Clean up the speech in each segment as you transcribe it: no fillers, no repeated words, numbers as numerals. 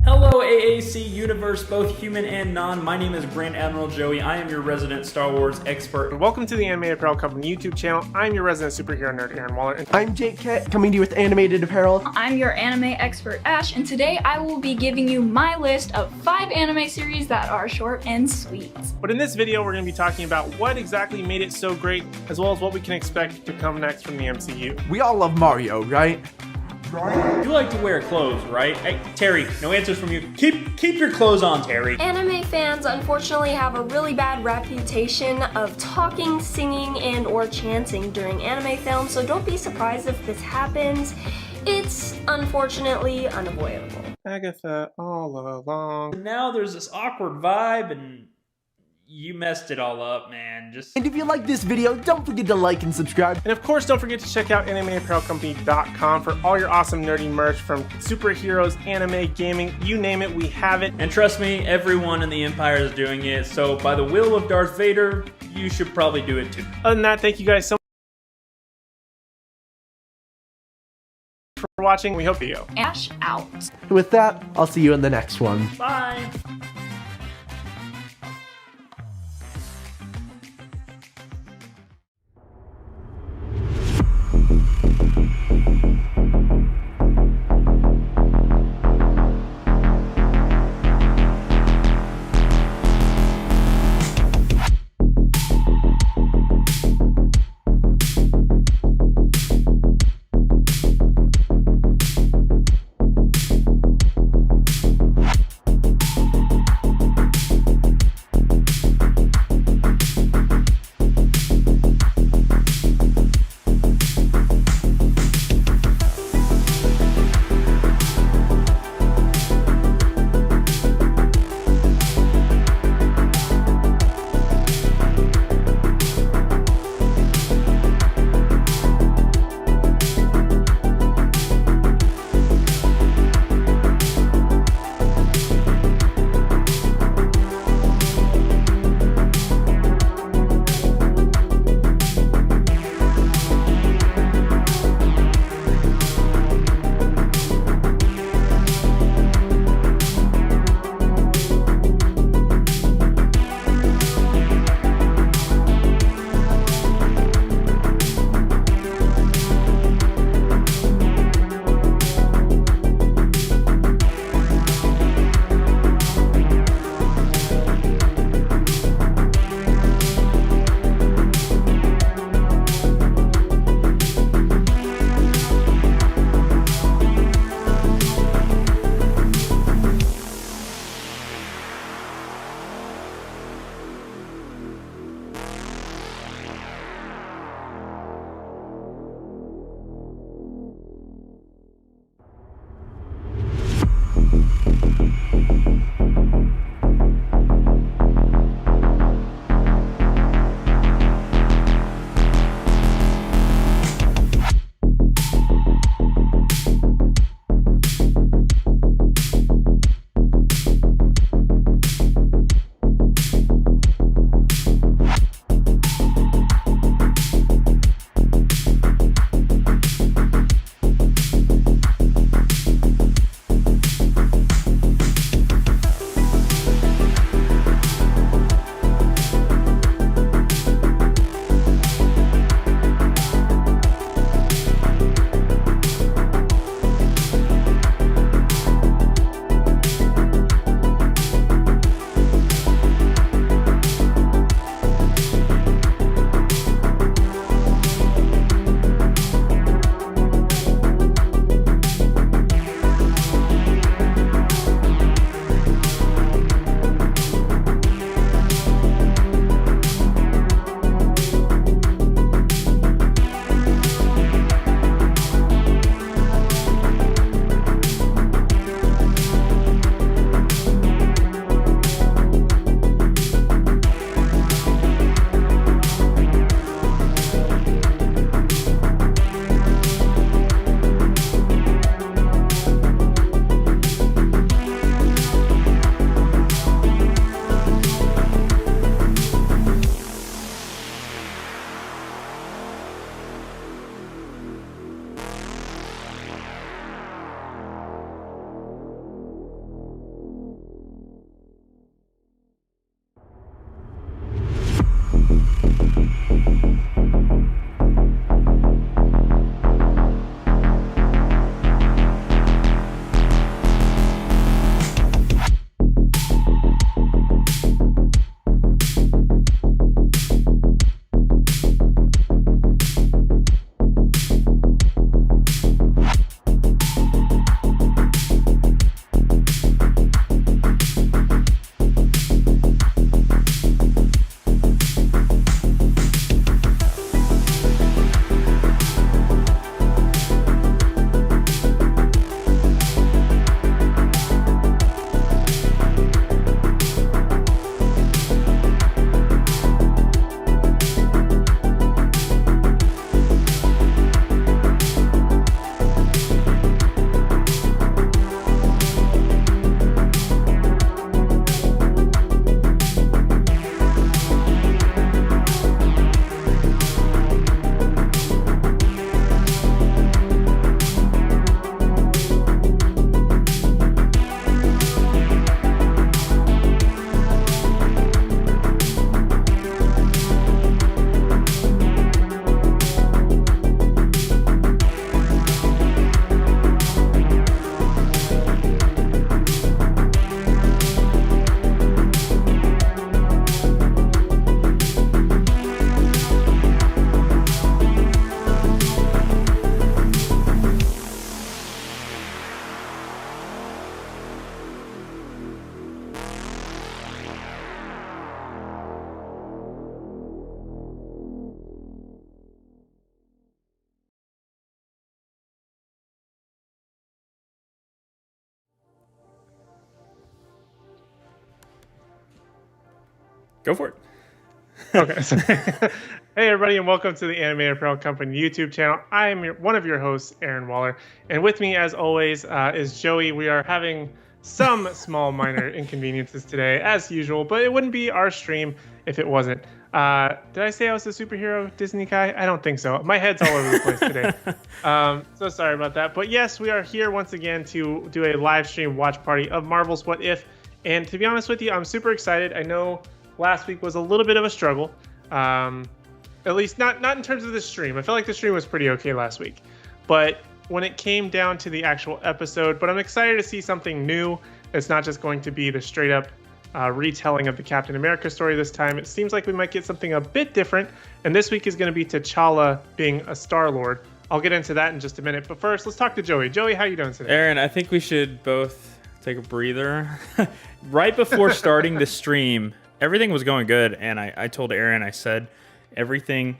Hello AAC universe, both human and non. My name is Grand Admiral Joey. I am your resident Star Wars expert. Welcome to the Anime Apparel Company YouTube channel. I'm your resident superhero nerd, Aaron Waller. And I'm Jake Kett, coming to you with animated apparel. I'm your anime expert, Ash, and today I will be giving you my list of 5 anime series that are short and sweet. But in this video, we're going to be talking about what exactly made it so great, as well as what we can expect to come next from the MCU. We all love Mario, right? You like to wear clothes, right? Hey, Terry, no answers from you. Keep your clothes on, Terry. Anime fans unfortunately have a really bad reputation of talking, singing, and or chanting during anime films, so don't be surprised if this happens. It's unfortunately unavoidable. Agatha all along. Now there's this awkward vibe and you messed it all up, man. And if you like this video, don't forget to like and subscribe. And of course, don't forget to check out animeapparelcompany.com for all your awesome nerdy merch from superheroes, anime, gaming, you name it, we have it. And trust me, everyone in the Empire is doing it, so by the will of Darth Vader, you should probably do it too. Other than that, thank you guys so much for watching. We hope you. Ash out. With that, I'll see you in the next one. Bye. Go for it. Okay. Hey, everybody, and welcome to the Animated Apparel Company YouTube channel. I am one of your hosts, Aaron Waller, and with me, as always, is Joey. We are having some small minor inconveniences today, as usual, but it wouldn't be our stream if it wasn't. Did I say I was a superhero Disney guy? I don't think so. My head's all over the place today. So sorry about that. But yes, we are here once again to do a live stream watch party of Marvel's What If. And to be honest with you, I'm super excited. I know last week was a little bit of a struggle. At least not in terms of the stream. I felt like the stream was pretty okay last week. But when it came down to the actual episode, but I'm excited to see something new. It's not just going to be the straight up retelling of the Captain America story this time. It seems like we might get something a bit different. And this week is going to be T'Challa being a Star-Lord. I'll get into that in just a minute. But first, let's talk to Joey. Joey, how you doing today? Aaron, I think we should both take a breather. Right before starting the stream, everything was going good. And I told Aaron, I said, everything,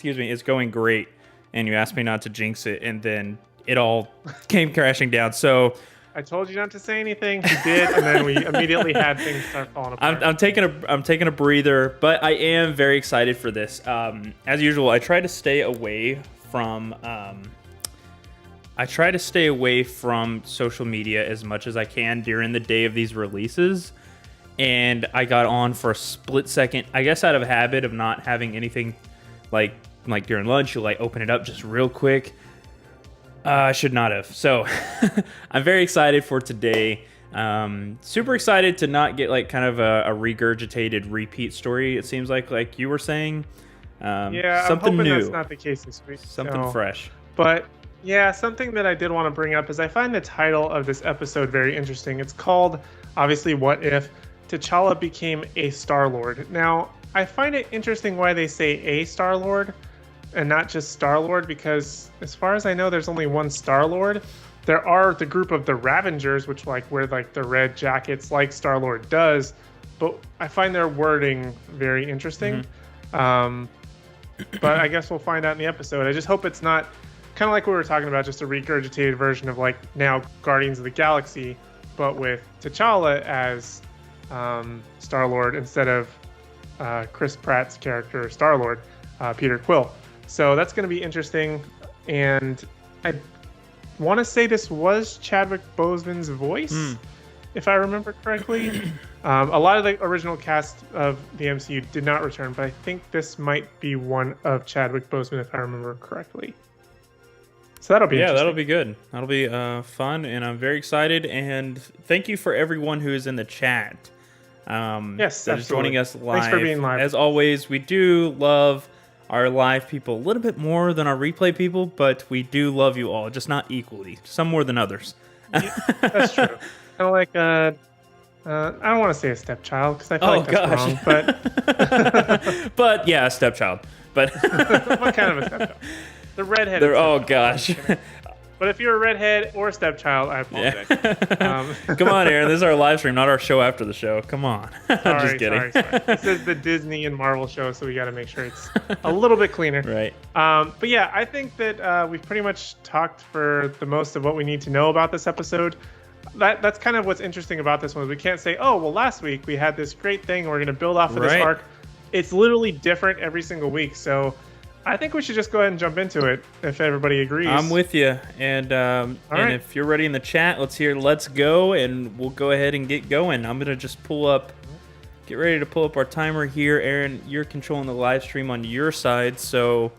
is going great. And you asked me not to jinx it. And then it all came crashing down. So I told you not to say anything. You did, and then we immediately had things start falling apart. I'm taking a breather, but I am very excited for this. As usual, I try to stay away from social media as much as I can during the day of these releases. And I got on for a split second, I guess out of habit of not having anything like during lunch, you like open it up just real quick. I should not have. So I'm very excited for today. Super excited to not get like kind of a regurgitated repeat story. It seems like you were saying. Yeah, something I'm hoping new. That's not the case this week. Something fresh. But yeah, something that I did want to bring up is I find the title of this episode very interesting. It's called, obviously, What If T'Challa Became a Star-Lord. Now, I find it interesting why they say a Star-Lord and not just Star-Lord, because as far as I know, there's only one Star-Lord. There are the group of the Ravengers, which like wear like the red jackets like Star-Lord does, but I find their wording very interesting. But I guess we'll find out in the episode. I just hope it's not kind of like we were talking about, just a regurgitated version of like now Guardians of the Galaxy, but with T'Challa as Star-Lord instead of Chris Pratt's character Star-Lord, Peter Quill. So that's going to be interesting, and I want to say this was Chadwick Boseman's voice, if I remember correctly. A lot of the original cast of the MCU did not return, but I think this might be one of Chadwick Boseman, if I remember correctly. So that'll be interesting. That'll be good. That'll be fun, and I'm very excited. And thank you for everyone who is in the chat. Yes, that is joining us live. Thanks for being live. As always, we do love our live people a little bit more than our replay people, but we do love you all, just not equally. Some more than others. That's true. Kind of like I don't want to say a stepchild because I feel like that's wrong, but but yeah, a stepchild. But what kind of a stepchild? The redheaded. Oh gosh. But if you're a redhead or a stepchild, I apologize. Yeah. Come on, Aaron. This is our live stream, not our show after the show. Come on. Just kidding. Sorry. This is the Disney and Marvel show, so we got to make sure it's a little bit cleaner. Right. But yeah, I think that we've pretty much talked for the most of what we need to know about this episode. That's kind of what's interesting about this one. We can't say, oh, well, last week we had this great thing, and we're going to build off of this arc. It's literally different every single week, so I think we should just go ahead and jump into it if everybody agrees. I'm with you. And if you're ready in the chat, let's go, and we'll go ahead and get going. I'm going to just get ready to pull up our timer here. Aaron, you're controlling the live stream on your side, so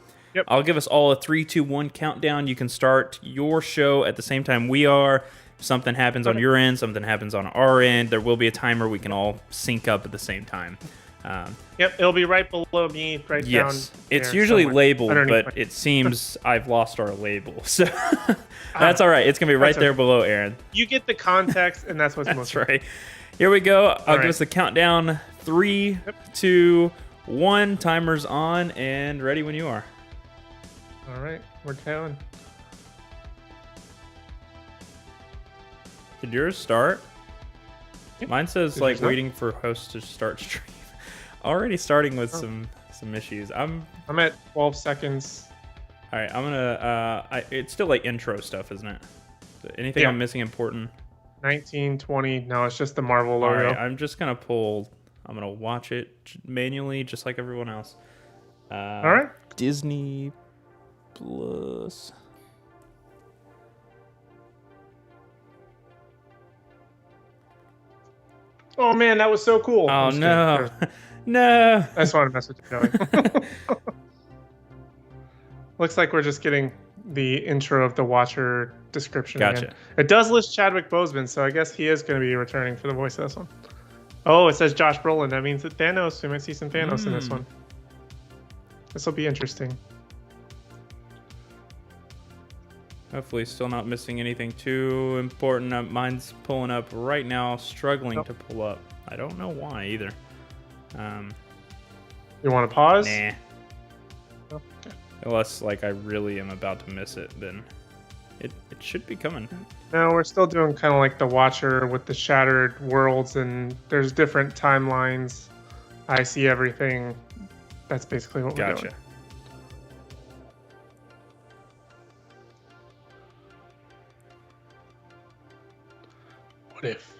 I'll give us all a 3, 2, 1 countdown. You can start your show at the same time we are. If something happens on your end, something happens on our end, there will be a timer. We can all sync up at the same time. It'll be right below me, right down. Yes, it's usually labeled, but me. It seems I've lost our label, so that's all right. It's gonna be right there below, Aaron. You get the context, and that's what's most right. Here we go. I'll give us the countdown. 3, 2, 1. Timer's on and ready when you are. All right, we're going. Did yours start? Yep. Mine says like waiting for host to start stream. Already starting with some issues. I'm at 12 seconds. All right, I'm gonna. It's still like intro stuff, isn't it? Anything I'm missing important? 19, 20. No, it's just the Marvel logo. All right, I'm just gonna pull. I'm gonna watch it manually, just like everyone else. All right. Disney Plus. Oh man, that was so cool. Oh I'm just no, kidding. no. I just wanted to mess with you, Joey. Looks like we're just getting the intro of the Watcher description Gotcha. again. It does list Chadwick Boseman, so I guess he is going to be returning for the voice of this one. Oh, it says Josh Brolin. That means that Thanos. We might see some Thanos in this one. This will be interesting. Hopefully, still not missing anything too important. Mine's pulling up right now, struggling to pull up. I don't know why either. You want to pause? Nah. Okay. Unless, like, I really am about to miss it, then it should be coming. No, we're still doing kind of like the Watcher with the shattered worlds, and there's different timelines. I see everything. That's basically what we're doing. What if?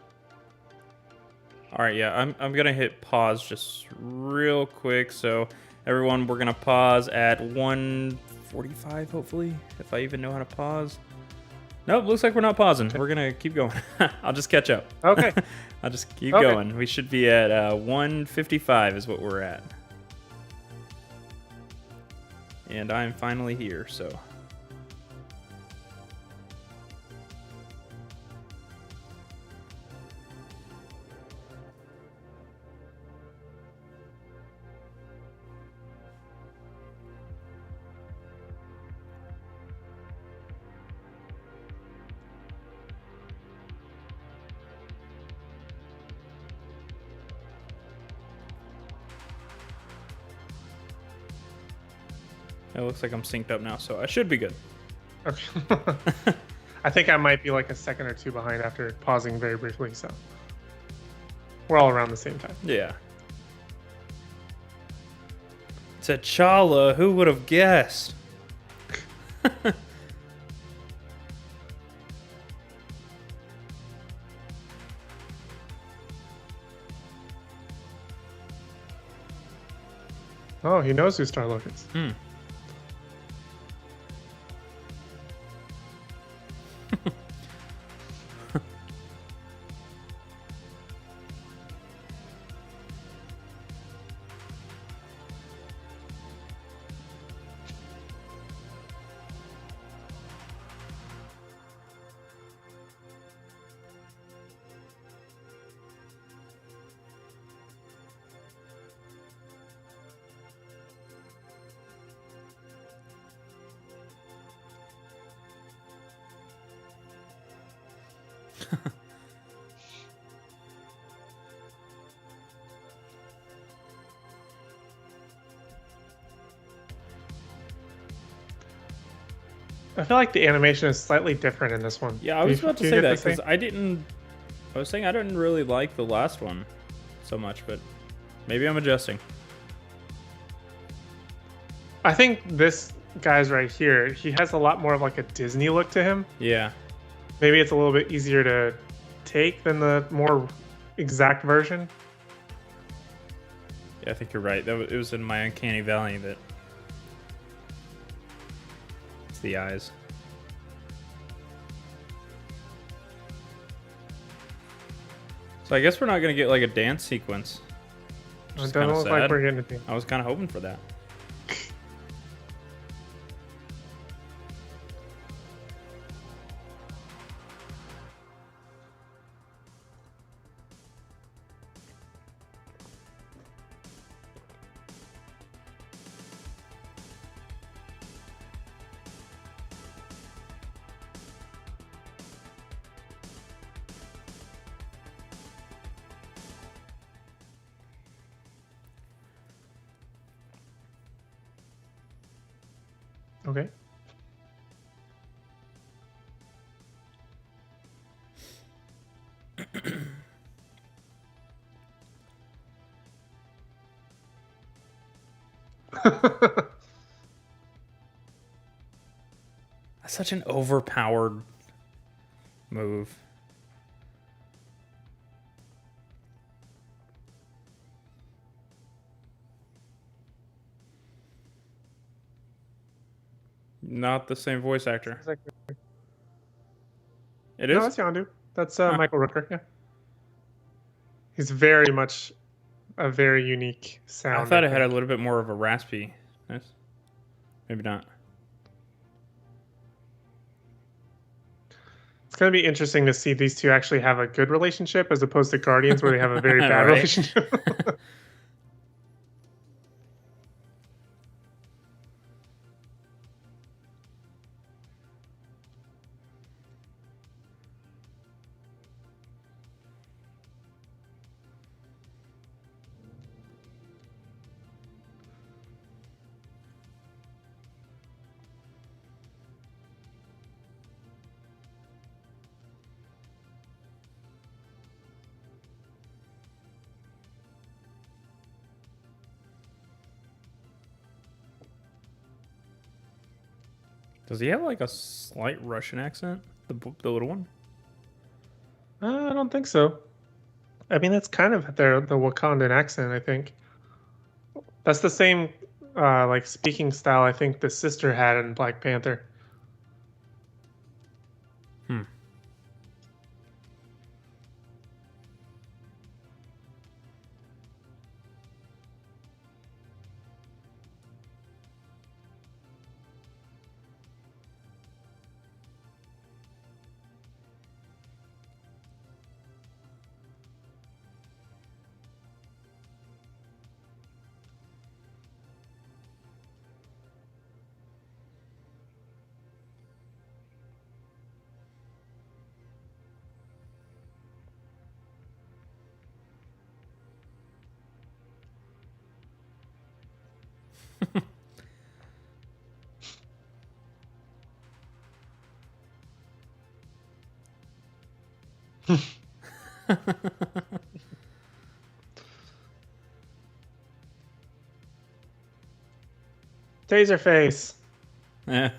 All right, yeah, I'm gonna hit pause just real quick. So everyone, we're gonna pause at 1:45, hopefully, if I even know how to pause. Nope, looks like we're not pausing. We're gonna keep going. I'll just catch up. Okay. I'll just keep going. We should be at 1:55 is what we're at. And I'm finally here, so. It looks like I'm synced up now, so I should be good. Okay. I think I might be like a second or two behind after pausing very briefly, so we're all around the same time. Yeah. T'Challa, who would have guessed? Oh, he knows who Star-Lord is. I feel like the animation is slightly different in this one. Yeah, I was about to Do you say get that the because I was saying I didn't really like the last one so much, but maybe I'm adjusting. I think this guy's right here, he has a lot more of like a Disney look to him. Yeah. Maybe it's a little bit easier to take than the more exact version. Yeah, I think you're right. It was in my uncanny valley that it's the eyes. So I guess we're not gonna get like a dance sequence. It doesn't look like we're getting it. I was kind of hoping for that. Okay. That's such an overpowered move. Not the same voice actor. Is that- It No, is? that's Yondu. That's Michael Rooker. Yeah, he's very much a very unique sound. I thought it had a think. little bit more of a raspy. Nice. Maybe not. It's gonna be interesting to see these two actually have a good relationship as opposed to Guardians, where they have a very bad Right. relationship. Does he have like a slight Russian accent? The little one? I don't think so. I mean, that's kind of the Wakandan accent. I think that's the same like speaking style. I think the sister had in Black Panther. Hmm. Taserface. Yeah.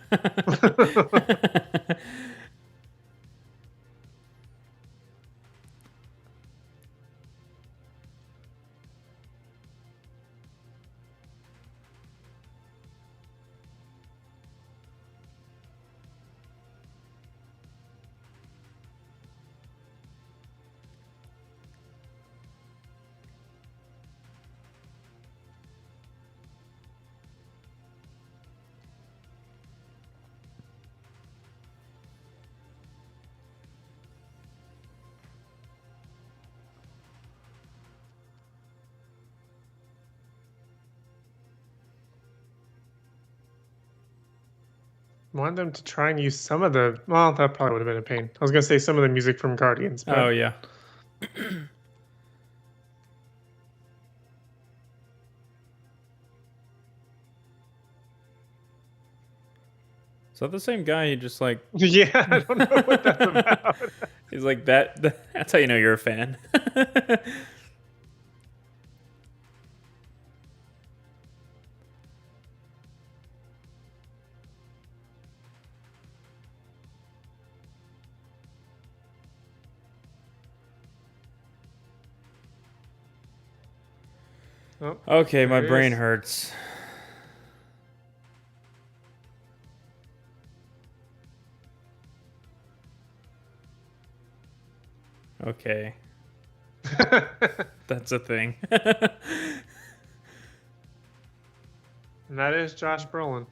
Want them to try and use some of the. Well, that probably would have been a pain. I was gonna say some of the music from Guardians, but Oh yeah. Is that the same guy? He just like yeah, I don't know what that's about. he's like that. That's how you know you're a fan. Oh, Okay, my there it brain is. hurts. Okay, that's a thing. And that is Josh Brolin.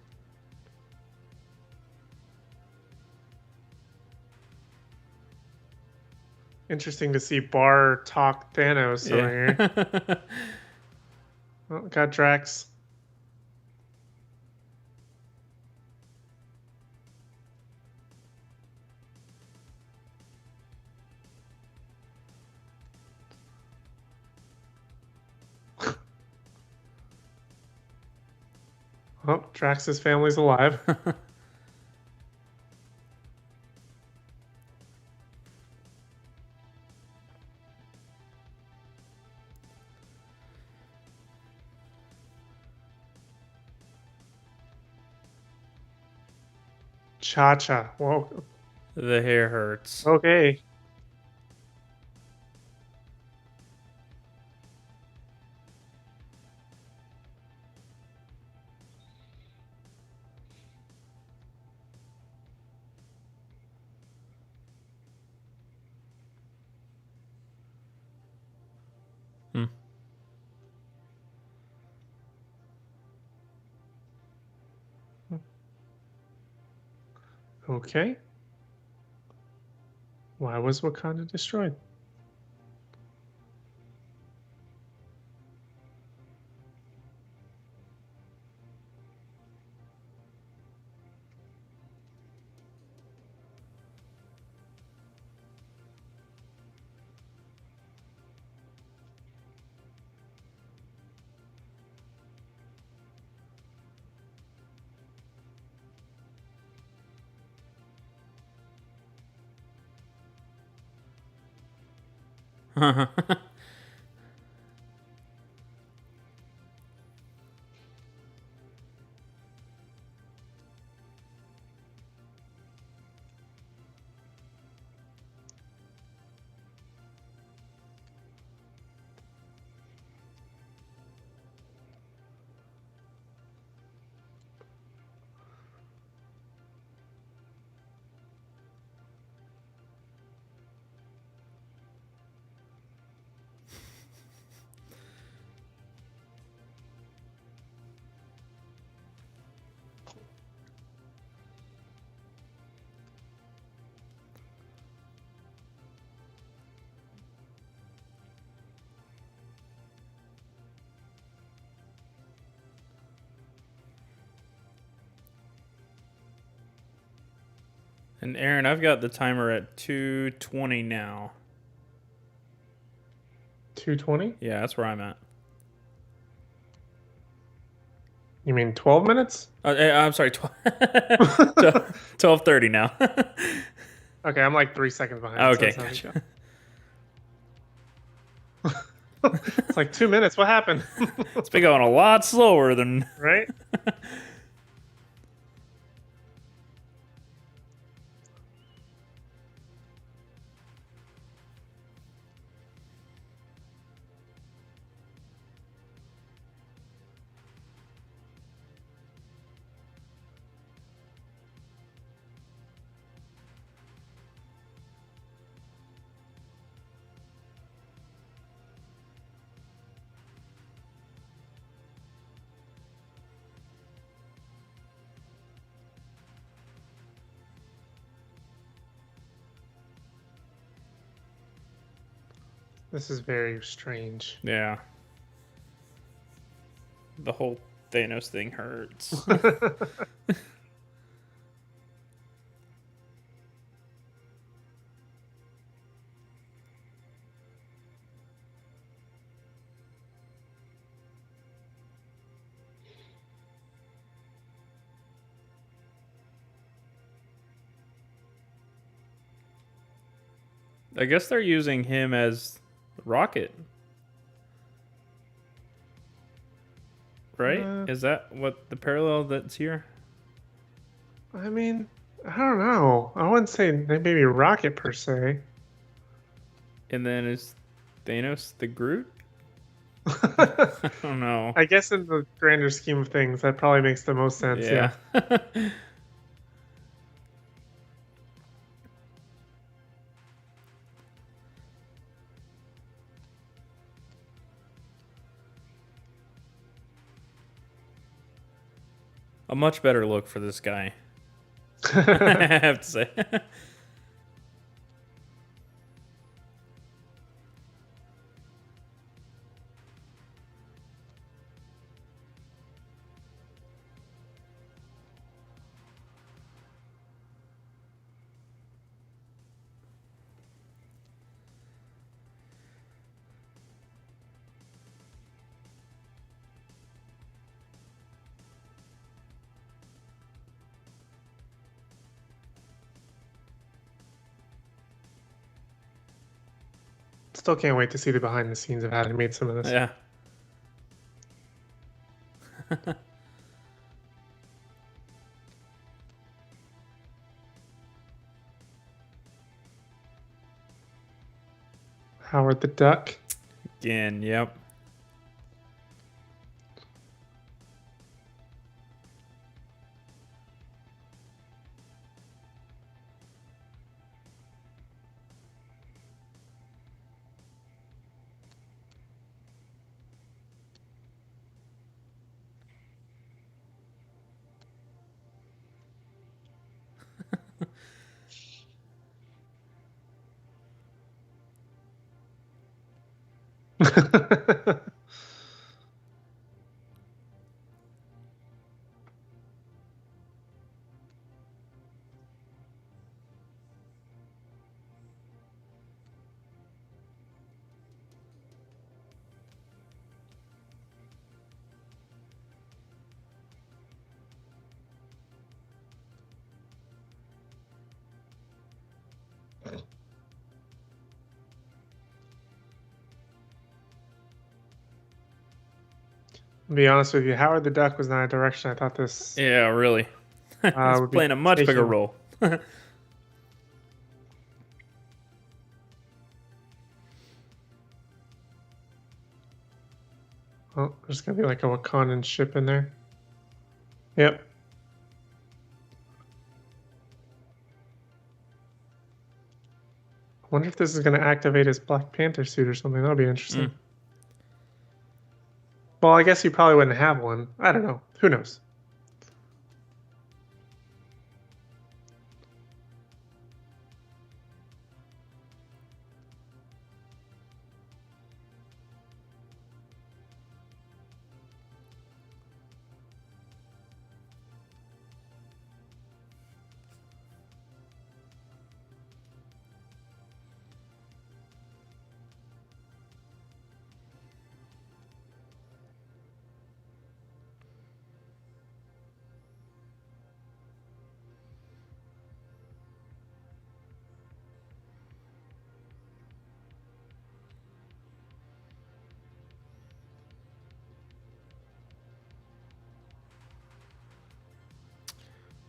Interesting to see Bar talk Thanos over here. Oh, got Drax. Oh, Drax's family's alive. Cha-cha. Whoa. The hair hurts. Okay. Okay. Why was Wakanda destroyed? And Aaron, I've got the timer at 2:20 now. 2:20? Yeah, that's where I'm at. You mean 12 minutes? I'm sorry, 12:30 now. Okay, I'm like 3 seconds behind. Okay, so that's how gotcha. we go. It's like 2 minutes. What happened? It's been going a lot slower than. Right? This is very strange. Yeah. The whole Thanos thing hurts. I guess they're using him as Rocket. Right? Is that what the parallel that's here? I mean, I don't know. I wouldn't say maybe Rocket per se. And then is Thanos the Groot? I don't know. I guess in the grander scheme of things, that probably makes the most sense. Yeah. A much better look for this guy. I have to say. Still can't wait to see the behind the scenes of how they made some of this. Yeah. Howard the Duck. Again, yep. To be honest with you, Howard the Duck was not a direction I thought this Yeah, really. He's would be playing a much bigger taking. role. Oh, there's gonna be like a Wakandan ship in there. Yep. I wonder if this is gonna activate his Black Panther suit or something. That'll be interesting. Well, I guess he probably wouldn't have one. I don't know. Who knows?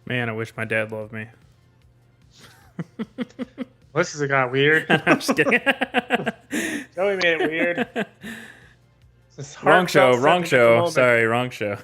Man, I wish my dad loved me. This has got weird. I'm just kidding. Joey made it weird. This Wrong show, heartfelt wrong sentimental show. moment. Sorry, wrong show.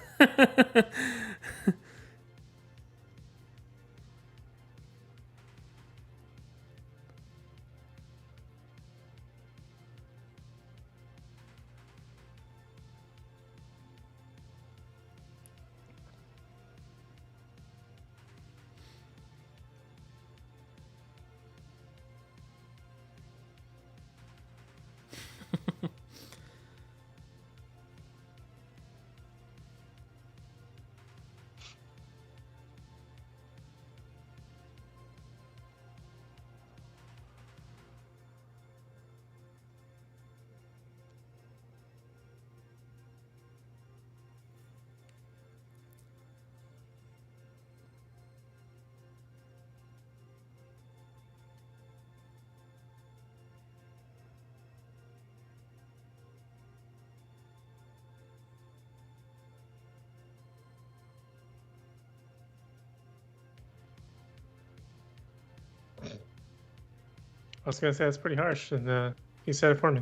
I was gonna say that's pretty harsh, and he said it for me.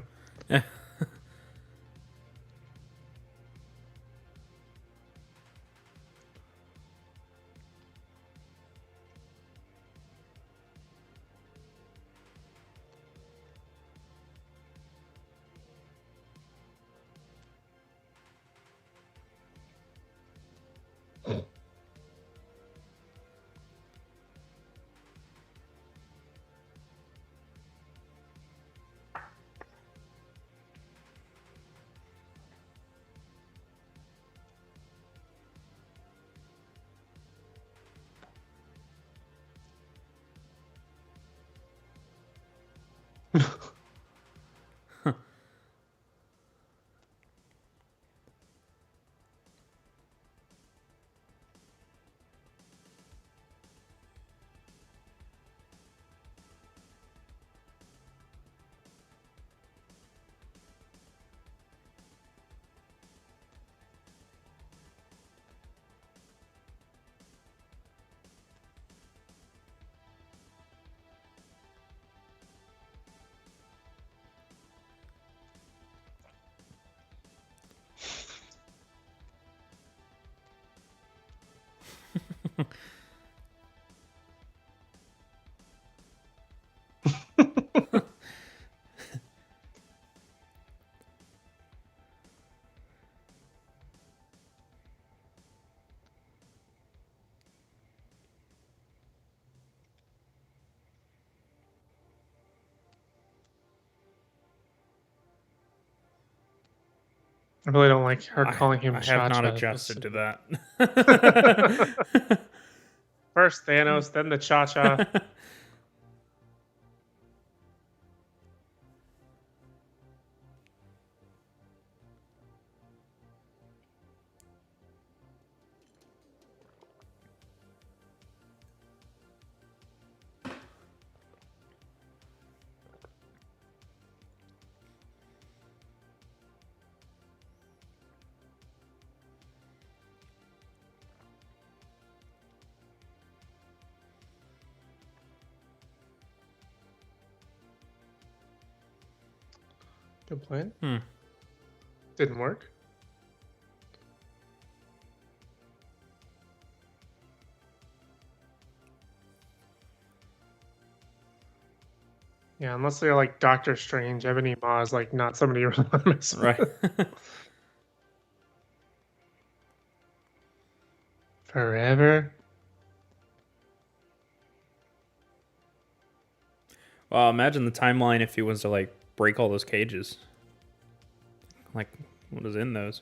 Yeah. I really don't like her calling him I Cha-Cha. have not adjusted to that. First Thanos, then the Cha-Cha. Good plan. Didn't work. Yeah, unless they're like Doctor Strange, Ebony Maw is like not somebody you really want to mess with. Right. Forever. Well, imagine the timeline if he was to like break all those cages. Like, what is in those?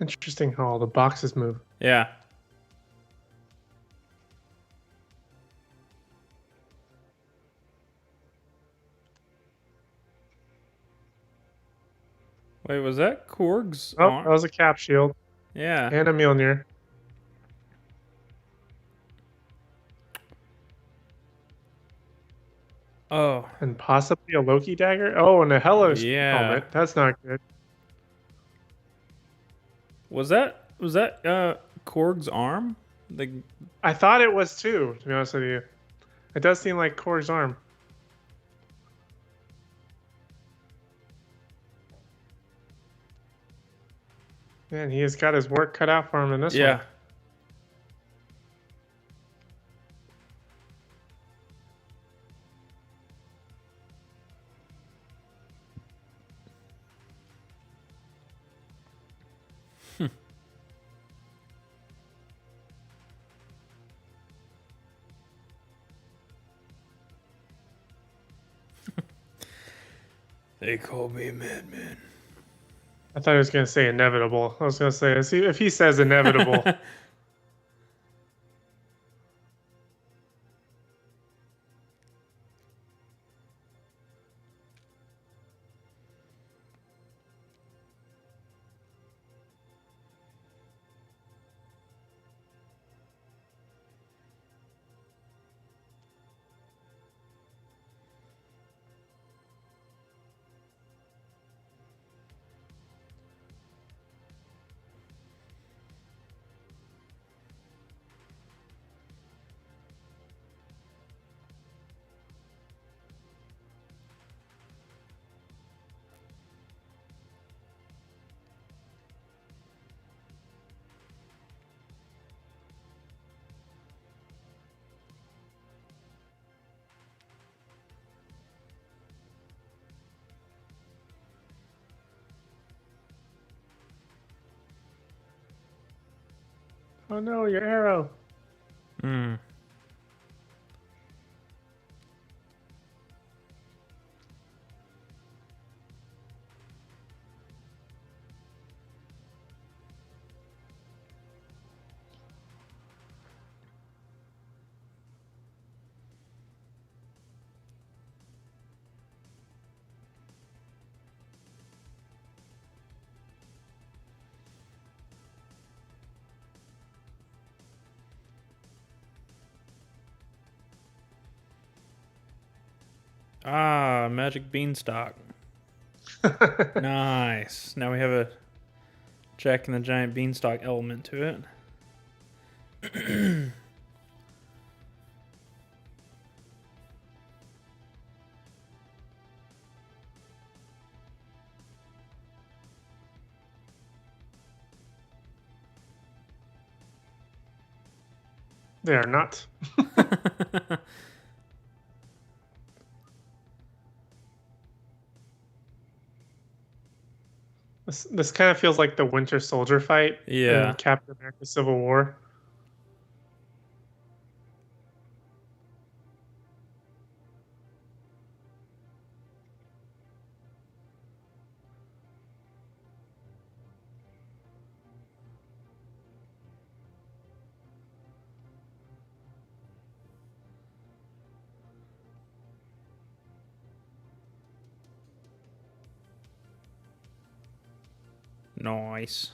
Interesting how all the boxes move. Yeah. Wait, was that Korg's Oh, arm? that was a cap shield Yeah. and a Mjolnir. Oh. And possibly a Loki dagger. Oh, and a Hellos Yeah. helmet. That's not good. Was that Korg's arm? I thought it was too, to be honest with you. It does seem like Korg's arm. Man, he has got his work cut out for him in this one. Yeah. They call me Madman. I thought he was going to say inevitable. I was going to say, if he says inevitable. Oh no, your arrow. Hmm. Ah, magic beanstalk. Nice. Now we have a Jack and the Giant beanstalk element to it. They are not. This kind of feels like the Winter Soldier fight Yeah. in Captain America: Civil War. Nice.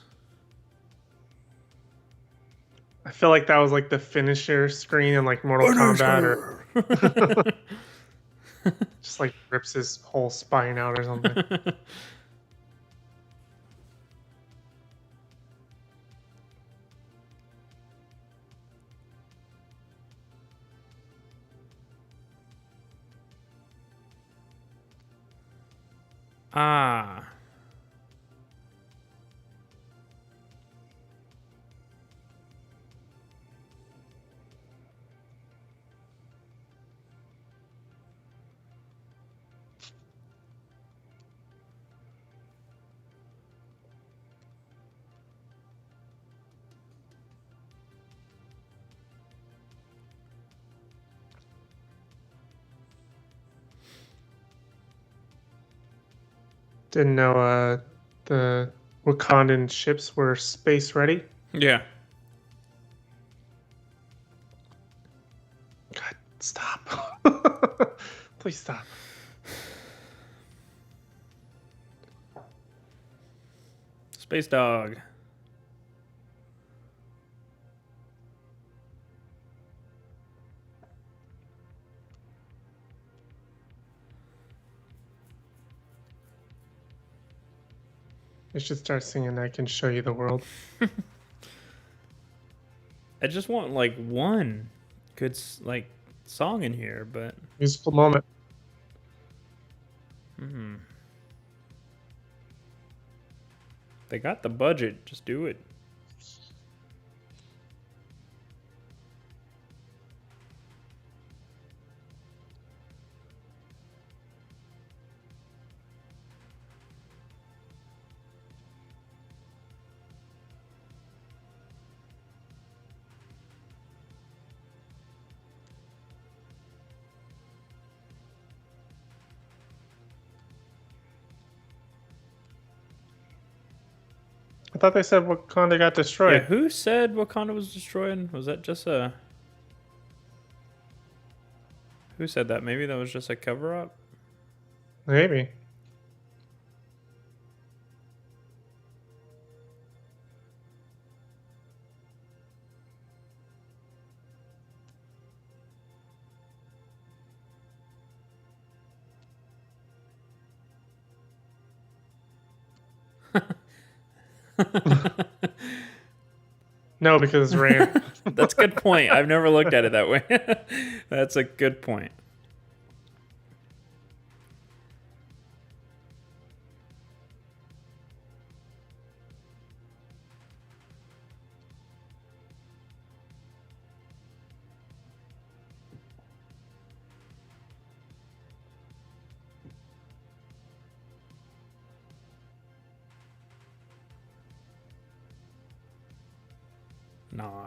I feel like that was like the finisher screen in like Mortal Kombat, or just like rips his whole spine out or something. Ah. Didn't know the Wakandan ships were space ready. Yeah. God, stop. Please stop. Space Dog. I should start singing "I Can Show You the World." I just want like one good like song in here, but Musical moment. they got the budget. Just do it. I thought they said Wakanda got Yeah, destroyed. who said Wakanda was destroyed? Was that just a... Who said that? Maybe that was just a cover-up? Maybe. No, because it's rain. That's a good point. I've never looked at it that way. That's a good point.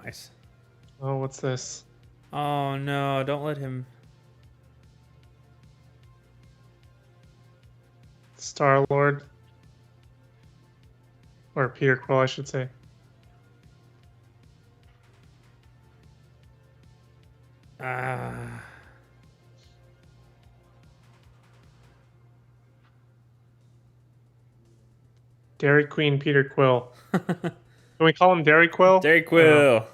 Nice. Oh, what's this? Oh no, don't let him... Star-Lord. Or Peter Quill, I should say. Ah. Dairy Queen Peter Quill. Can we call him Dairy Quill? Dairy Quill.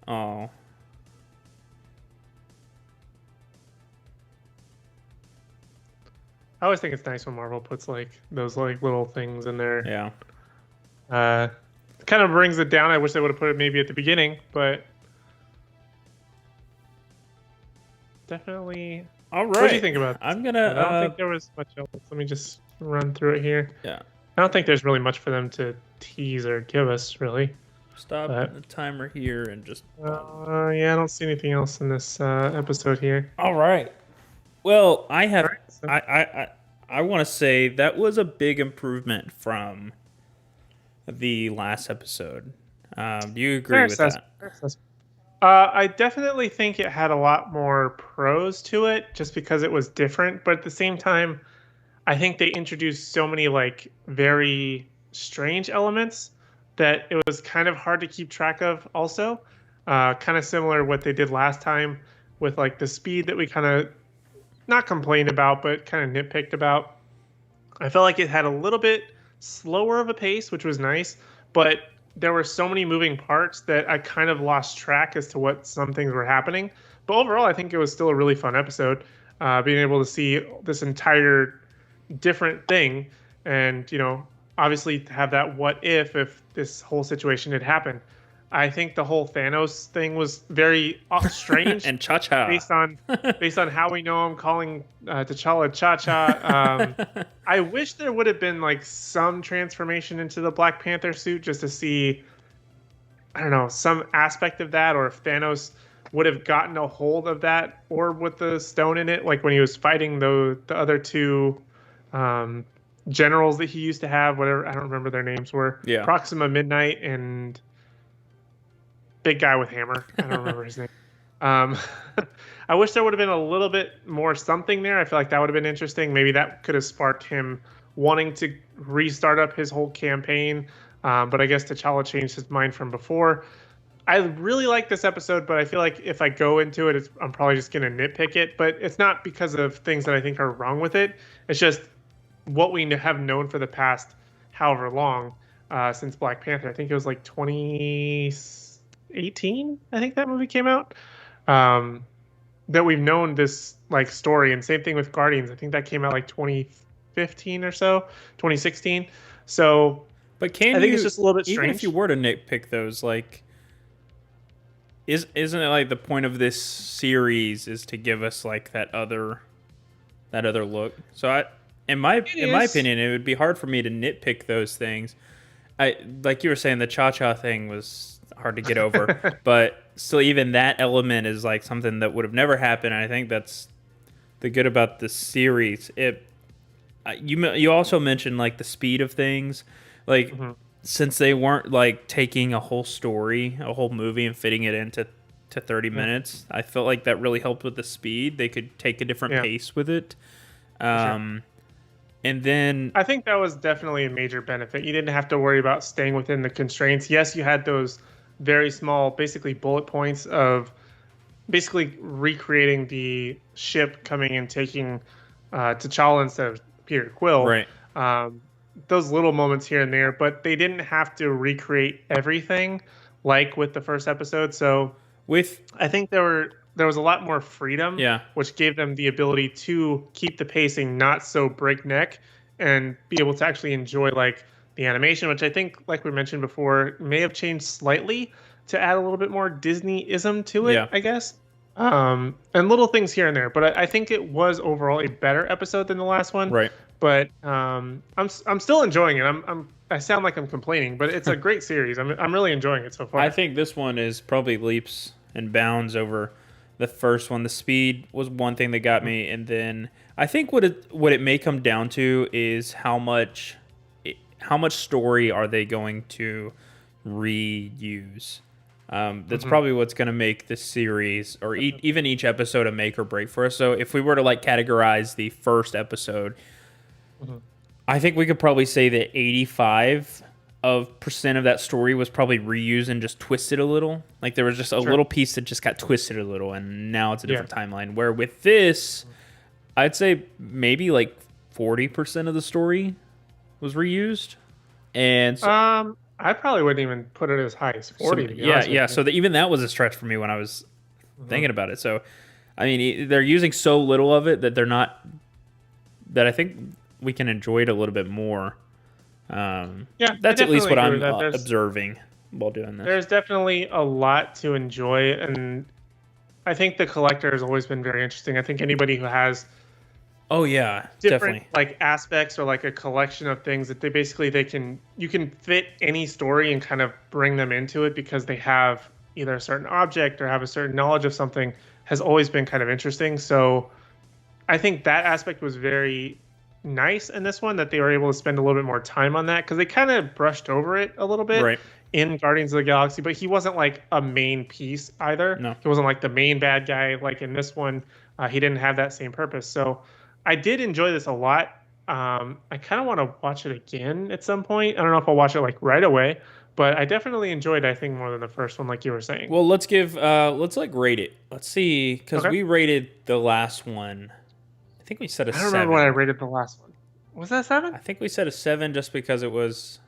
Oh. I always think it's nice when Marvel puts like those like little things in there. Yeah. Kind of brings it down. I wish they would have put it maybe at the beginning, but definitely. All right. What do you think about this? I'm gonna... I don't think there was much else. Let me just run through it here. Yeah. I don't think there's really much for them to tease or give us, really. Stop the timer here and just... Yeah, I don't see anything else in this episode here. All right. Well, I have... All right, so- I want to say that was a big improvement from the last episode. Do you agree with that? I definitely think it had a lot more pros to it just because it was different. But at the same time, I think they introduced so many like very strange elements that it was kind of hard to keep track of also. Kind of similar to what they did last time with like the speed that we kind of not complained about, but kind of nitpicked about. I felt like it had a little bit slower of a pace, which was nice, but there were so many moving parts that I kind of lost track as to what some things were happening. But overall, I think it was still a really fun episode, being able to see this entire different thing and, obviously to have that what if this whole situation had happened. I think the whole Thanos thing was very strange and Cha-Cha based on how we know him calling T'Challa Cha-Cha. I wish there would have been like some transformation into the Black Panther suit just to see, I don't know, some aspect of that, or if Thanos would have gotten a hold of that orb with the stone in it, like when he was fighting the other two generals that he used to have, whatever, I don't remember their names were. Yeah. Proxima Midnight and big guy with hammer. I don't remember his name. I wish there would have been a little bit more something there. I feel like that would have been interesting. Maybe that could have sparked him wanting to restart up his whole campaign. But I guess T'Challa changed his mind from before. I really like this episode, but I feel like if I go into it, I'm probably just going to nitpick it. But it's not because of things that I think are wrong with it. It's just what we have known for the past however long since Black Panther. I think it was like 2018, I think that movie came out, that we've known this like story. And same thing with Guardians. I think that came out like 2015 or so, 2016. So but I think it's just a little bit strange. Even if you were to nitpick those, like, isn't it like the point of this series is to give us like that other look? So in my opinion, it would be hard for me to nitpick those things. Like you were saying, the Cha-Cha thing was hard to get over, but still, even that element is like something that would have never happened. And I think that's the good about this series. You also mentioned like the speed of things, like since they weren't like taking a whole story, a whole movie, and fitting it into 30 minutes. I felt like that really helped with the speed. They could take a different pace with it. Sure. And then I think that was definitely a major benefit. You didn't have to worry about staying within the constraints. Yes, you had those very small, basically bullet points of basically recreating the ship coming and taking T'Challa instead of Peter Quill. Right. Those little moments here and there, but they didn't have to recreate everything like with the first episode. So I think there was a lot more freedom, which gave them the ability to keep the pacing not so breakneck and be able to actually enjoy like the animation, which I think, like we mentioned before, may have changed slightly to add a little bit more Disney-ism to it, I guess. And little things here and there, but I think it was overall a better episode than the last one. Right. But I'm still enjoying it. I sound like I'm complaining, but it's a great series. I'm really enjoying it so far. I think this one is probably leaps and bounds over the first one. The speed was one thing that got me, and then I think what it may come down to is how much story are they going to reuse. That's probably what's going to make this series or even each episode a make or break for us. So if we were to like categorize the first episode, I think we could probably say that 85% of that story was probably reused and just twisted a little. Like there was just a little piece that just got twisted a little, and now it's a different timeline. Where with this, I'd say maybe like 40% of the story was reused, and so, I probably wouldn't even put it as high as 40. To be honest with you. So even that was a stretch for me when I was thinking about it. So, I mean, they're using so little of it that they're not. That I think we can enjoy it a little bit more. That's at least what I'm observing while doing this. There's definitely a lot to enjoy, and I think the collector has always been very interesting. I think anybody who has different definitely like aspects or like a collection of things that you can fit any story and kind of bring them into it because they have either a certain object or have a certain knowledge of something has always been kind of interesting. So I think that aspect was very nice in this one that they were able to spend a little bit more time on that, because they kind of brushed over it a little bit Right. in Guardians of the Galaxy, but he wasn't like a main piece either. No. He wasn't like the main bad guy like in this one. He didn't have that same purpose. So I did enjoy this a lot. I kind of want to watch it again at some point. I don't know if I'll watch it like right away, but I definitely enjoyed it, I think, more than the first one, like you were saying. Well, let's give let's like rate it. Let's see, because Okay. we rated the last one. I think we said a I don't 7. remember what I rated the last one. Was that 7? I think we said a 7 just because it was.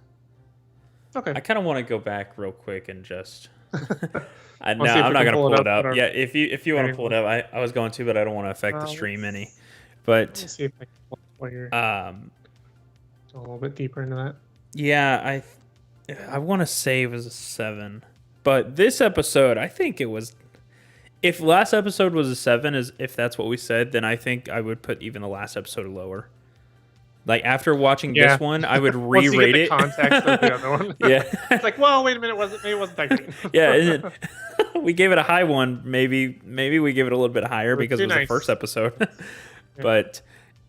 Okay. I kind of want to go back real quick and just. No, see if I'm we not can gonna pull pull it it up up. on Yeah, our- if you want to pull it up, I was going to, but I don't want to affect the stream any. But Let's see if I can pull it while you're a little bit deeper into that. yeah, I want to say it was a 7, but this episode, I think it was. If last episode was a 7, if that's what we said, then I think I would put even the last episode lower. Like after watching Yeah. this one, I would Once you get re-rate the it. context of the other one. Yeah. It's like, well, wait a minute, maybe it wasn't that great. Yeah, and we gave it a high one. Maybe we give it a little bit higher because it too was the nice. first episode. But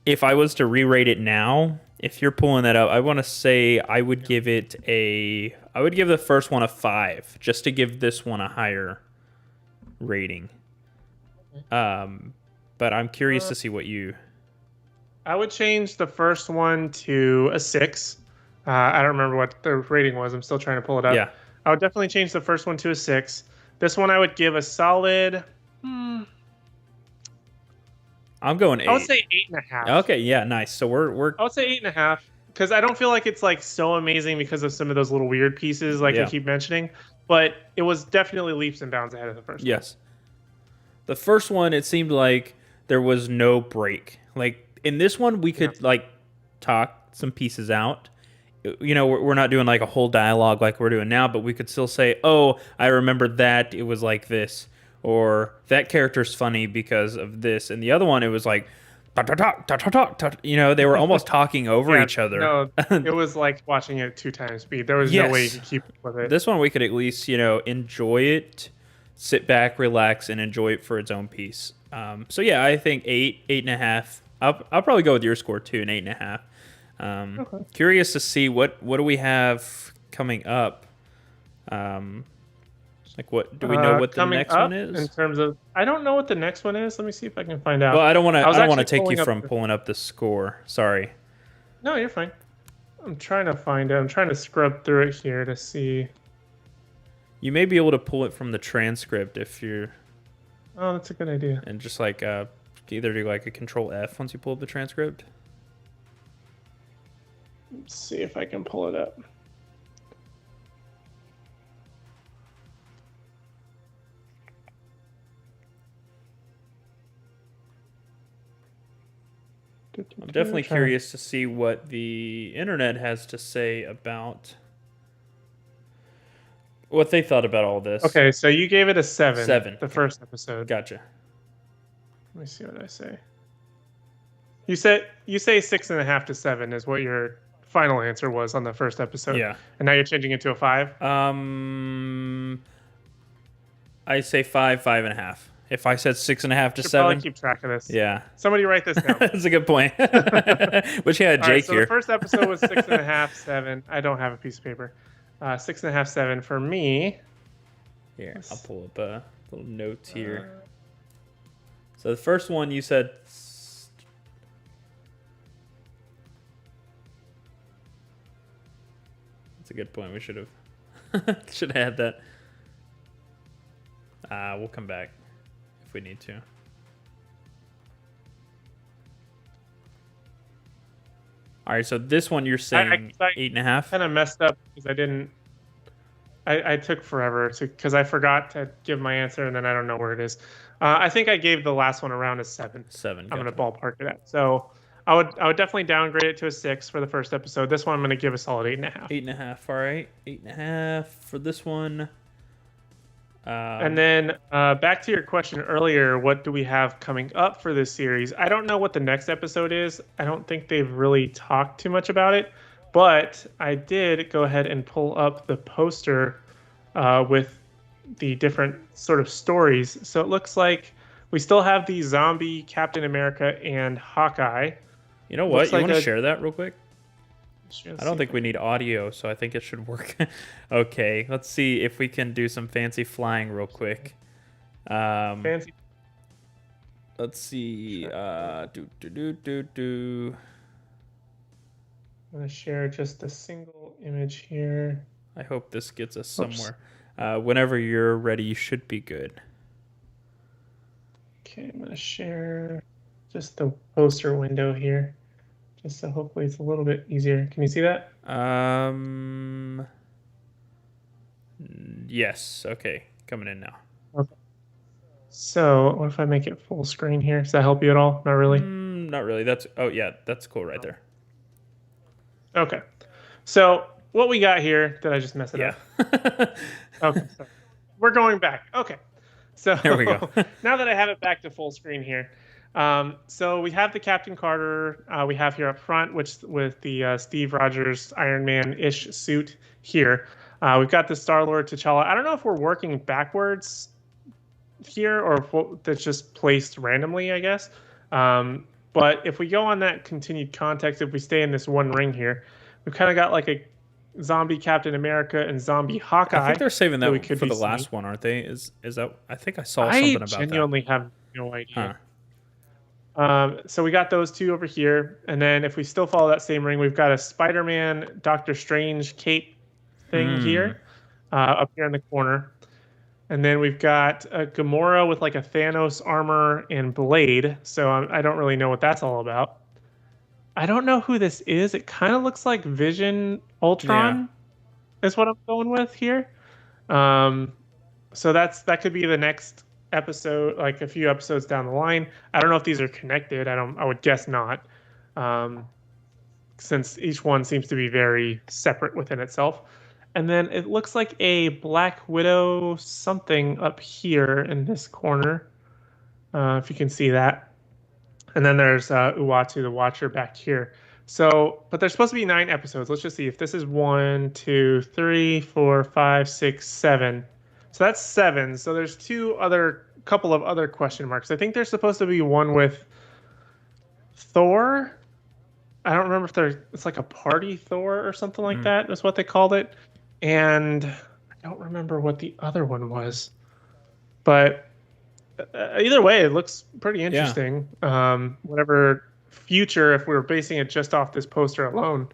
if I was to re-rate it now, if you're pulling that up, I want to say I would give the first one a 5, just to give this one a higher rating. But I'm curious to see what you. I would change the first one to a 6. I don't remember what the rating was. I'm still trying to pull it up. Yeah. I would definitely change the first one to a 6. This one I would give a solid. I'm going 8. I would say 8.5. Okay, yeah, nice. So we're I would say 8.5 because I don't feel like it's like so amazing because of some of those little weird pieces like Yeah. I keep mentioning, but it was definitely leaps and bounds ahead of the first one. yes. The first one, it seemed like there was no break. Like in this one, we could like talk some pieces out. You know, we're not doing like a whole dialogue like we're doing now, but we could still say, "Oh, I remember that it was like this," or "That character's funny because of this." And the other one, it was like, "Ta-ta-ta-ta-ta-ta-ta." You know, they were almost talking over each other. No, it was like watching it at 2 times speed. There was no way you Yes. could keep up with it. This one, we could at least, enjoy it, sit back, relax, and enjoy it for its own piece. So yeah, I think 8.5. I'll probably go with your score too, an 8.5. Okay. Curious to see what do we have coming up. Like what do we know what the Coming next up one is? in terms of, I don't know what the next one is. Let me see if I can find out. Well, I don't want was to actually take you pulling up from the- pulling up the score. Sorry. No, you're fine. I'm trying to find it. I'm trying to scrub through it here to see. You may be able to pull it from the transcript if you're Oh, that's a good idea. and just like either do like a Control F once you pull up the transcript. Let's see if I can pull it up. I'm definitely curious to see what the internet has to say about what they thought about all this. Okay, so you gave it a 7. 7. The first episode. Gotcha. Let me see what I say. You say 6.5 to 7 is what your final answer was on the first episode. Yeah. And now you're changing it to a 5. I say 5.5. If I said 6.5 to Should 7, probably keep track of this. yeah, Somebody write this down. that's a good point. Wish I had All right, Jake so here. the first episode was 6.5, 7. I don't have a piece of paper. 6.5, 7 for me. Here, I'll pull up a little notes here. So the first one you said. That's a good point. We should have had that. We'll come back if we need to. All right, so this one you're saying I 8.5. kind of messed up because I didn't. I took forever because I forgot to give my answer and then I don't know where it is. I think I gave the last one around a 7. 7. I'm Gotcha. gonna ballpark it at. So I would definitely downgrade it to a 6 for the first episode. This one I'm gonna give a solid 8.5. 8.5. All right, 8.5 for this one. And then back to your question earlier, what do we have coming up for this series? I don't know what the next episode is. I don't think they've really talked too much about it, but I did go ahead and pull up the poster with the different sort of stories. So it looks like we still have the zombie Captain America and Hawkeye. You know what? Looks You like want to a- share that real quick? Share the I don't think scene. we need audio, so I think it should work. Okay, let's see if we can do some fancy flying real quick. Fancy. Let's see. I'm gonna share just a single image here. I hope this gets us somewhere. Whenever you're ready, you should be good. Okay, I'm gonna share just the poster window here, just so hopefully it's a little bit easier. Can you see that? Yes. Okay, coming in now. Okay. So what if I make it full screen here? Does that help you at all? Not really. Not really. That's cool right there. Okay. So what we got here? Did I just mess it Yeah. up? Okay. Sorry. We're going back. Okay. So There we go. now that I have it back to full screen here, so we have the Captain Carter we have here up front, which with the Steve Rogers Iron Man-ish suit here. We've got the Star-Lord T'Challa. I don't know if we're working backwards here or if that's just placed randomly, I guess. But if we go on that continued context, if we stay in this one ring here, we've kind of got like a zombie Captain America and zombie Hawkeye. I think they're saving that we that could for be the last seeing. one, aren't they? Is that? I think I saw something about genuinely have no idea. Huh. So we got those two over here, and then if we still follow that same ring, we've got a Spider-Man, Doctor Strange cape thing here, up here in the corner, and then we've got a Gamora with like a Thanos armor and blade. So I don't really know what that's all about. I don't know who this is. It kind of looks like Vision Ultron, is what I'm going with here. So that could be the next episode, like a few episodes down the line. I don't know if these are connected. I would guess not, since each one seems to be very separate within itself. And then it looks like a Black Widow something up here in this corner, if you can see that. And then there's Uatu the Watcher back here. So, but there's supposed to be 9 episodes. Let's just see if this is 1, 2, 3, 4, 5, 6, 7. So that's 7. So there's couple of other question marks. I think there's supposed to be one with Thor. I don't remember if it's like a party Thor or something like that. That's what they called it. And I don't remember what the other one was. But either way, it looks pretty interesting. Whatever future, if we were basing it just off this poster alone,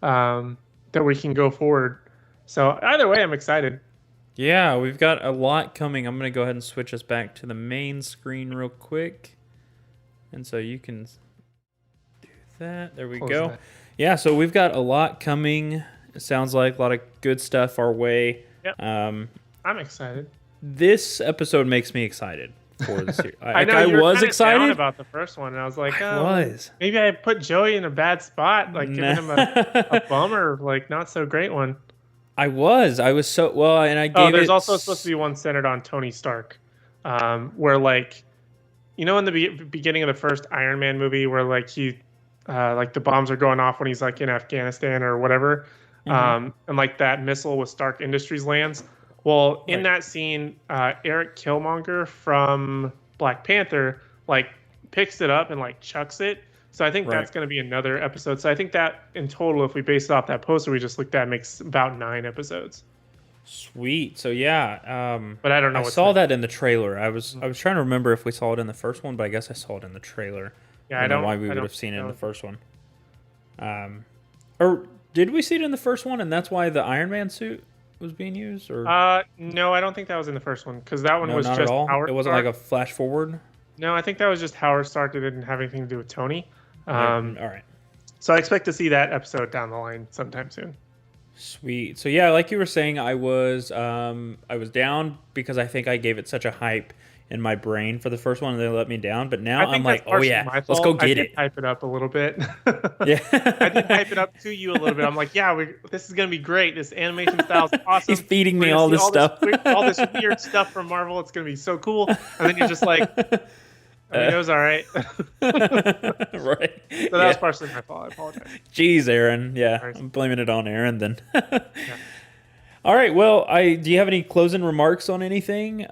that we can go forward. So either way, I'm excited. Yeah, we've got a lot coming. I'm going to go ahead and switch us back to the main screen real quick. And so you can do that. There we go. that. Yeah, so we've got a lot coming. It sounds like a lot of good stuff our way. Yep. I'm excited. This episode makes me excited for the series. I know you were was kinda excited down about the first one, and I was like, I was. maybe I put Joey in a bad spot, like giving him a bummer, like not so great one. I was so well, and I gave there's it also supposed to be one centered on Tony Stark, where like, you know, in the beginning of the first Iron Man movie, where like like the bombs are going off when he's like in Afghanistan or whatever, and like that missile with Stark Industries lands. Well, in that scene, Eric Killmonger from Black Panther like picks it up and like chucks it. So I think that's going to be another episode. So I think that in total, if we base it off that poster we just looked at, makes about 9 episodes. Sweet. So yeah, but I don't know. I saw that in the trailer. I was trying to remember if we saw it in the first one, but I guess I saw it in the trailer. Yeah, I don't know why we would have seen it in the first one. Or did we see it in the first one, and that's why the Iron Man suit was being used? Or no, I don't think that was in the first one because that one was not just at all. Howard It wasn't Stark. like a flash forward. No, I think that was just Howard Stark. That didn't have anything to do with Tony. All right. So I expect to see that episode down the line sometime soon. Sweet. So yeah, like you were saying, I was down because I think I gave it such a hype in my brain for the first one, and they let me down. But now I'm like, oh yeah, let's go get it. Hype it up a little bit. Yeah, I did hype it up to you a little bit. I'm like, yeah, this is gonna be great. This animation style is awesome. He's feeding me We're gonna all see this stuff. all this weird stuff from Marvel. It's gonna be so cool. And then you're just like, I mean, it was all right. Right. So that was partially my fault. I apologize. Jeez, Aaron. Yeah, I'm blaming it on Aaron then. All right. Well, do you have any closing remarks on anything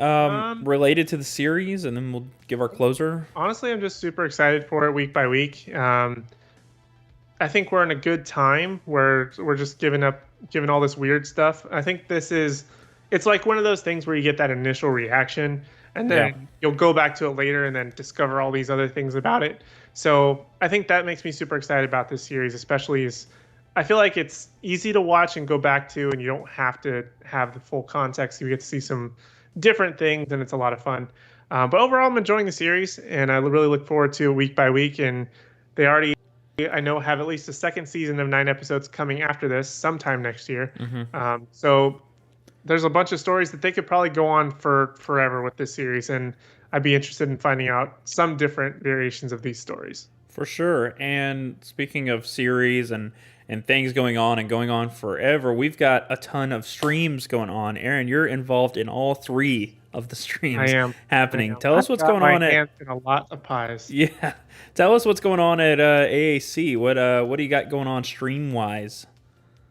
related to the series, and then we'll give our closer? Honestly, I'm just super excited for it week by week. I think we're in a good time where we're just giving all this weird stuff. I think it's like one of those things where you get that initial reaction and then you'll go back to it later and then discover all these other things about it. So I think that makes me super excited about this series, especially as I feel like it's easy to watch and go back to, and you don't have to have the full context. You get to see some different things, and it's a lot of fun. But overall, I'm enjoying the series, and I really look forward to it week by week. And they already, I know, have at least a second season of 9 episodes coming after this sometime next year. So there's a bunch of stories that they could probably go on for forever with this series, and I'd be interested in finding out some different variations of these stories. For sure. And speaking of series and things going on and going on forever, we've got a ton of streams going on. Aaron, you're involved in all 3 of the streams happening. Tell us what's going on at in a lot of pies. Yeah. Tell us what's going on at AAC. What do you got going on stream wise?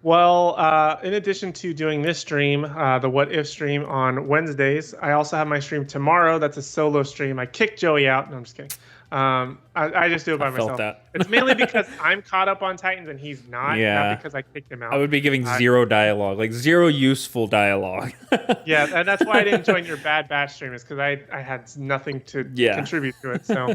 Well, in addition to doing this stream, the What If stream on Wednesdays, I also have my stream tomorrow. That's a solo stream. I kicked Joey out. No, I'm just kidding. I just do it by myself. It's mainly because I'm caught up on Titans and he's not. Not because I kicked him out. I would be giving zero dialogue, like zero useful dialogue. Yeah, and that's why I didn't join your Bad Batch stream, is because I had nothing to contribute to it. So,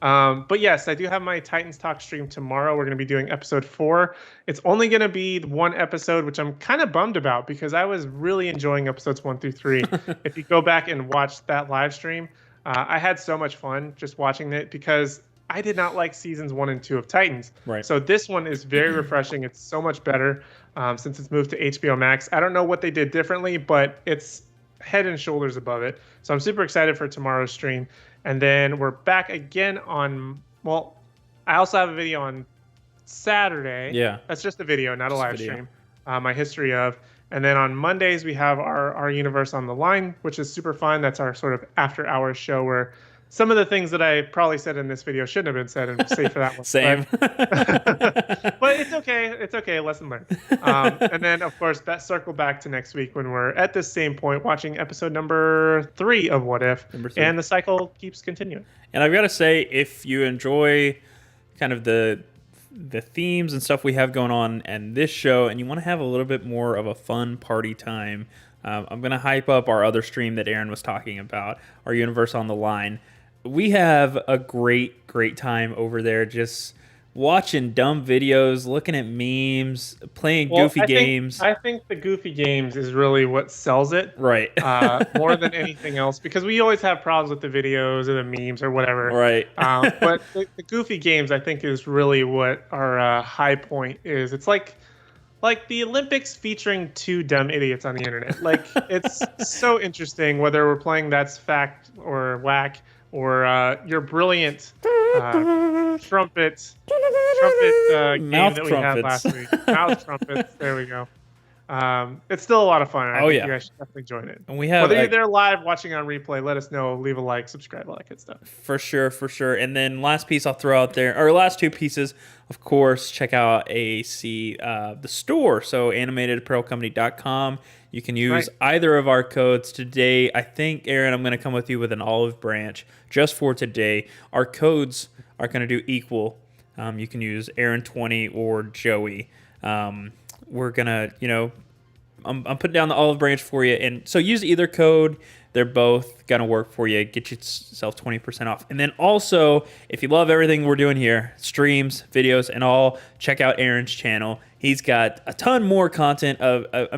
but yes, I do have my Titans Talk stream tomorrow. We're going to be doing episode 4. It's only going to be 1 episode, which I'm kind of bummed about because I was really enjoying episodes 1 through 3. If you go back and watch that live stream, I had so much fun just watching it because I did not like seasons 1 and 2 of Titans. Right. So this one is very refreshing. It's so much better since it's moved to HBO Max. I don't know what they did differently, but it's head and shoulders above it. So I'm super excited for tomorrow's stream. And then we're back again on, well, I also have a video on Saturday. Yeah. That's just a video, not a live stream. My history of. And then on Mondays, we have our Universe on the Line, which is super fun. That's our sort of after-hours show where some of the things that I probably said in this video shouldn't have been said, and save for that one. Same. But it's okay. It's okay. Lesson learned. And then, of course, that circle back to next week when we're at this same point watching episode number 3 of What If. And the cycle keeps continuing. And I've got to say, if you enjoy kind of the themes and stuff we have going on and this show, and you want to have a little bit more of a fun party time, I'm going to hype up our other stream that Aaron was talking about, our Universe on the Line. We have a great time over there just watching dumb videos, looking at memes, playing goofy games. I think the goofy games is really what sells it. Right. More than anything else, because we always have problems with the videos or the memes or whatever. Right. But the goofy games, I think, is really what our high point is. It's like the Olympics featuring 2 dumb idiots on the internet. Like, it's so interesting whether we're playing That's Fact or Whack or your brilliant trumpet game that we had last week. Mouth trumpets. There we go. It's still a lot of fun. I think you guys should definitely join it. And we have, whether you're there live, watching on replay, let us know. Leave a like, subscribe, all that good stuff. For sure. And then last piece I'll throw out there, or last 2 pieces, of course, check out AAC, the store. So animatedapparelcompany.com. You can use either of our codes today. I think, Aaron, I'm going to come with you with an olive branch just for today. Our codes are going to do equal. You can use Aaron20 or Joey. We're going to, I'm putting down the olive branch for you. And so use either code. They're both going to work for you. Get yourself 20% off. And then also, if you love everything we're doing here, streams, videos, and all, check out Aaron's channel. He's got a ton more content a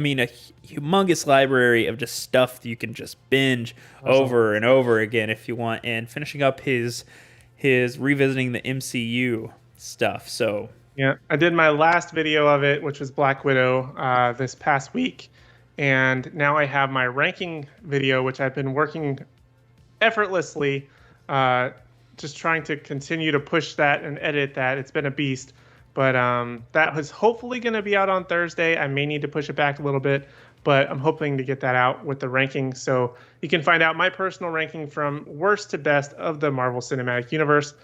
humongous library of just stuff that you can just binge over and over again if you want. And finishing up his revisiting the MCU stuff. So yeah, I did my last video of it, which was Black Widow, this past week. And now I have my ranking video, which I've been working effortlessly, just trying to continue to push that and edit that. It's been a beast. But that was hopefully going to be out on Thursday. I may need to push it back a little bit, but I'm hoping to get that out with the ranking. So you can find out my personal ranking from worst to best of the Marvel Cinematic Universe.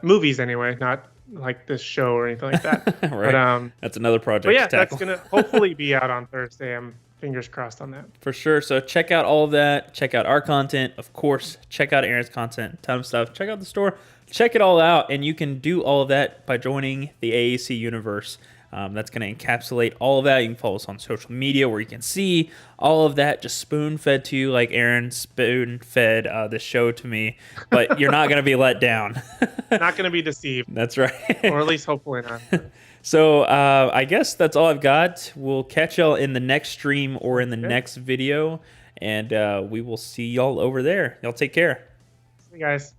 Movies, anyway, not like this show or anything like that. Right. But, that's another project. But yeah, to tackle. that's going to hopefully be out on Thursday. I'm fingers crossed on that. For sure. So check out all of that. Check out our content. Of course, check out Aaron's content. Ton of stuff. Check out the store. Check it all out. And you can do all of that by joining the AAC universe. That's going to encapsulate all of that. You can follow us on social media where you can see all of that just spoon-fed to you like Aaron spoon-fed this show to me. But you're not going to be let down. Not going to be deceived. That's right. Or at least hopefully not. So I guess that's all I've got. We'll catch y'all in the next stream or in the next video. And we will see y'all over there. Y'all take care. See you guys.